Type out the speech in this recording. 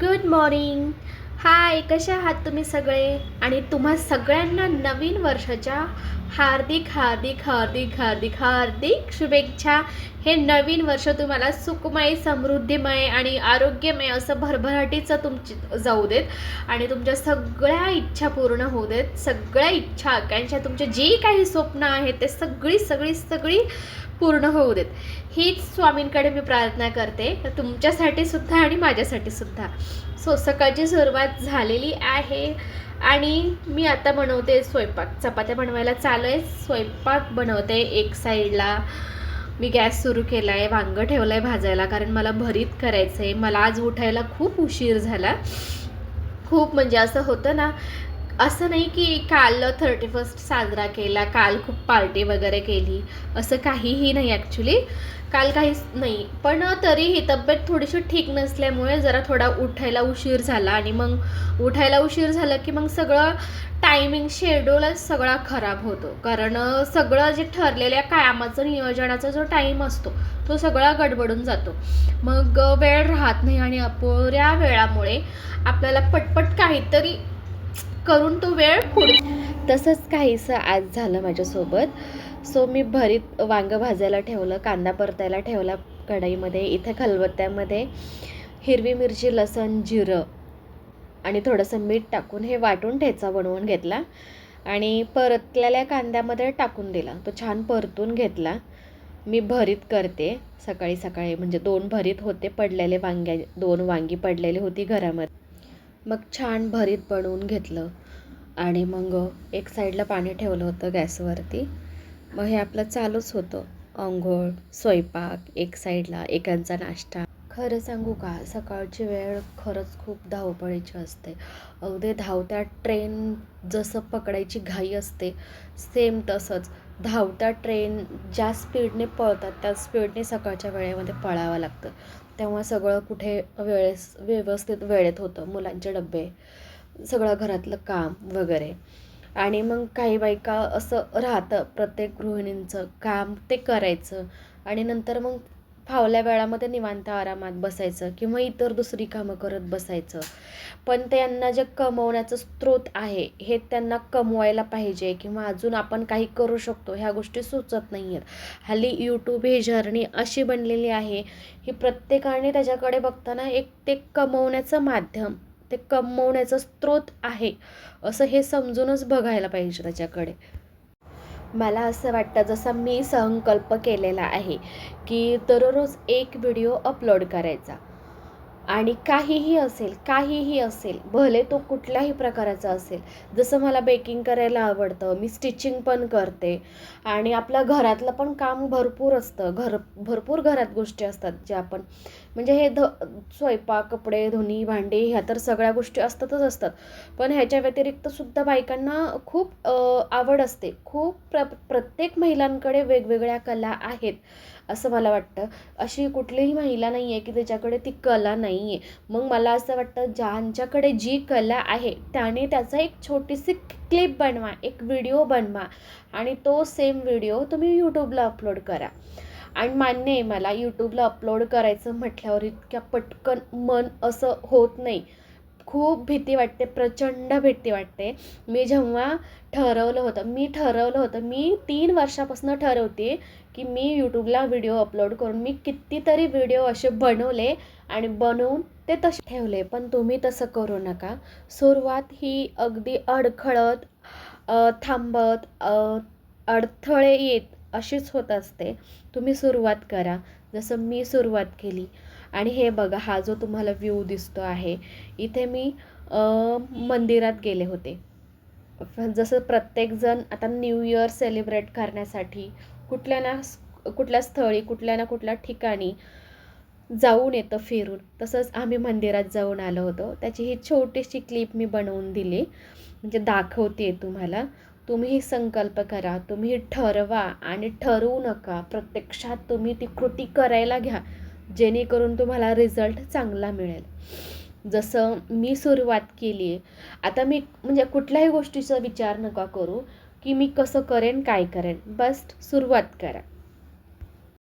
Good morning. हाय, कसे आहात तुम्ही सगळे? आणि तुम्हा सगळ्यांना नवीन वर्षाच्या हार्दिक हार्दिक हार्दिक हार्दिक हार्दिक शुभेच्छा. हे नवीन वर्ष तुम्हाला सुखमय, समृद्धीमय आणि आरोग्यमय असं भरभराटीचं तुमची जाऊ देत आणि तुमच्या सगळ्या इच्छा पूर्ण होऊ देत. सगळ्या इच्छा, आकांक्षा, तुमचे जी काही स्वप्न आहेत ते सगळी सगळी सगळी पूर्ण होऊ देत. हीच स्वामींकडे मी प्रार्थना करते, तुमच्यासाठी सुद्धा आणि माझ्यासाठी सुद्धा. सकाळची सुरुवात झालेली आहे आणि मी आता बनवते स्वयंपाक. चपात्या बनवायला चालू आहे, स्वयंपाक बनवते. एक साईडला मी गॅस सुरू केला आहे, वांगं ठेवलं आहे भाजायला, कारण मला भरीत करायचं आहे. मला आज उठायला खूप उशीर झाला. खूप म्हणजे असं होतं ना, असं नाही की काल 31st साजरा केला, काल खूप पार्टी वगैरे केली, असं काहीही नाही. ॲक्च्युली काल काहीच नाही, पण तरीही तब्येत थोडीशी ठीक नसल्यामुळे जरा थोडा उठायला उशीर झाला. आणि मग उठायला उशीर झालं की मग सगळं टायमिंग, शेड्यूलच सगळा खराब होतो. कारण सगळं जे ठरलेल्या कामाचं, नियोजनाचा जो टाईम असतो तो सगळा गडबडून जातो. मग वेळ राहत नाही आणि अपुऱ्या वेळामुळे आपल्याला पटपट काहीतरी करून तो वेळ पुढे. तसंच काहीसं आज झालं माझ्यासोबत. सो मी भरीत वांगं भाजायला ठेवलं, कांदा परतायला ठेवला कढईमध्ये. इथे खलबत्त्यामध्ये हिरवी मिरची, लसूण, जिरं आणि थोडंसं मीठ टाकून हे वाटून ठेचा बनवून घेतला आणि परतलेल्या कांद्यामध्ये टाकून दिला. तो छान परतून घेतला. मी भरीत करते सकाळी सकाळी, म्हणजे 2 भरीत होते पडलेले, 2 वांगी पडलेली होती घरामध्ये. मग छान भरीत बनवून घेतलं आणि मग एक साईडला पाणी ठेवलं होतं गॅसवरती. मग हे आपलं चालूच होतं, अंघोळ, स्वयंपाक, एक साईडला एकांचा नाश्ता. खरं सांगू का, सकाळची वेळ खरंच खूप धावपळीची असते. अगदी धावत्या ट्रेन जसं पकडायची घाई असते, सेम तसंच धावत्या ट्रेन ज्या स्पीडने पळतात त्या स्पीडने सकाळच्या वेळेमध्ये पळावं लागतं. तेव्हा सगळं कुठे व्यवस्थित वेळेत होतं. मुलांचे डबे, सगळं घरातलं काम वगैरे. आणि मग काही बायका असं राहतं, प्रत्येक गृहिणींचं काम ते करायचं आणि नंतर मग फावल्या वेळामध्ये निवांत आरामात बसायचं किंवा इतर दुसरी कामं करत बसायचं. पण त्यांना जे कमवण्याचं स्रोत आहे हे त्यांना कमवायला पाहिजे किंवा अजून आपण काही करू शकतो, ह्या गोष्टी सुचत नाही आहेत. हल्ली यूट्यूब ही जर्नी अशी बनलेली आहे की प्रत्येकाने त्याच्याकडे बघताना एक ते कमवण्याचं माध्यम, ते कमवण्याचं स्रोत आहे असं हे समजूनच बघायला पाहिजे त्याच्याकडे. मला असं वाटतं, जसा मी संकल्प केलेला आहे की दररोज एक व्हिडिओ अपलोड करायचा आणि काहीही असेल, भले तो कुठल्याही प्रकाराचा असेल. जसं मला बेकिंग करायला आवडतं, मी स्टिचिंग पण करते आणि आपल्या घरातलं पण काम भरपूर असतं. भरपूर घरात गोष्टी असतात ज्या आपण, म्हणजे हे स्वयंपाक, कपडे, धुणी, भांडी, ह्या तर सगळ्या गोष्टी असतातच असतात. पण ह्याच्या व्यतिरिक्त सुद्धा बायकांना खूप आवड असते. खूप प्रत्येक महिलांकडे वेगवेगळ्या कला आहेत असं मला वाटतं. अशी कुठलीही महिला नाही आहे की त्याच्याकडे ती कला नाही आहे. मग मला असं वाटतं, ज्यांच्याकडे जी कला आहे त्याने त्याचा एक छोटीशी क्लिप बनवा, एक व्हिडिओ बनवा आणि तो सेम व्हिडिओ तुम्ही यूट्यूबला अपलोड करा. आणि मान्य आहे, मला यूट्यूबला अपलोड करायचं म्हटल्यावर इतक्या पटकन मन असं होत नाही. खूप भीती वाटते, प्रचंड भीती वाटते. मी जेव्हा ठरवलं होतं, मी 3 वर्षापासून ठरवते की मी यूट्यूबला व्हिडिओ अपलोड करून मी कितीतरी व्हिडिओ असे बनवले आणि बनवून ते तसे ठेवले. पण तुम्ही तसं करू नका. सुरुवात ही अगदी अडखळत, थांबत, अडथळे येत अशीच होत असते. तुम्ही सुरुवात करा जसं मी सुरुवात केली. आणि हे बघा, हा जो तुम्हाला व्ह्यू दिसतो आहे, इथे मी मंदिरात गेले होते. जसं प्रत्येकजण आता न्यू इयर सेलिब्रेट करण्यासाठी कुठल्या स्थळी, कुठल्या ना कुठल्या ठिकाणी जाऊन येतं फिरून, तसंच आम्ही मंदिरात जाऊन आलो होतो. त्याची ही छोटीशी क्लिप मी बनवून दिली, म्हणजे दाखवते तुम्हाला. तुम्हीही संकल्प करा, तुम्ही ठरवा आणि ठरवू नका, प्रत्यक्षात तुम्ही ती कृती करायला घ्या, जेणेकरून तुम्हाला रिझल्ट चांगला मिळेल. जसं मी सुरुवात केली आहे आता, मी म्हणजे कुठल्याही गोष्टीचा विचार नका करू की मी कसं करेन, काय करेन. बस सुरुवात करा.